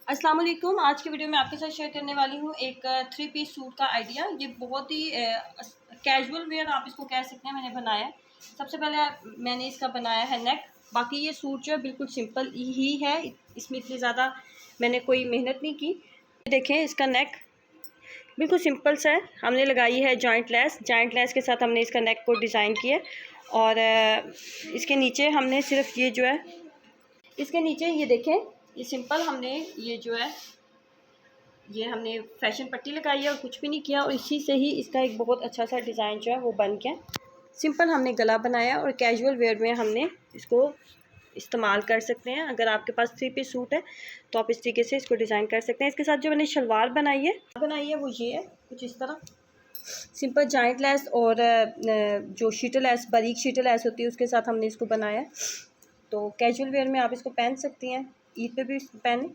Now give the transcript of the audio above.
अस्सलाम वालेकुम। आज की वीडियो में आपके साथ शेयर करने वाली हूँ एक 3 पीस सूट का आइडिया। ये बहुत ही कैजुअल वेयर आप इसको कह सकते हैं मैंने बनाया है। सबसे पहले मैंने इसका बनाया है नेक। बाकी ये सूट जो है बिल्कुल सिंपल ही है, इसमें इतनी ज़्यादा मैंने कोई मेहनत नहीं की। देखें इसका नेक बिल्कुल सिंपल सा है। हमने लगाई है जॉइंट लेस के साथ हमने इसका नेक को डिज़ाइन किया और इसके नीचे हमने सिर्फ ये जो है इसके नीचे ये देखें, ये सिंपल हमने ये जो है ये हमने फैशन पट्टी लगाई है और कुछ भी नहीं किया, और इसी से ही इसका एक बहुत अच्छा सा डिज़ाइन जो है वो बन गया। सिंपल हमने गला बनाया और कैजुअल वेयर में हमने इसको इस्तेमाल कर सकते हैं। अगर आपके पास 3 पीस सूट है तो आप इस तरीके से इसको डिज़ाइन कर सकते हैं। इसके साथ जो मैंने शलवार बनाई है वो ये है, कुछ इस तरह सिंपल जॉइंट लेस और जो शीटर लेस, बारीक शीटर लेस होती है, उसके साथ हमने इसको बनाया है। तो कैजुअल वेयर में आप इसको पहन सकती हैं, ईद पे भी पहने।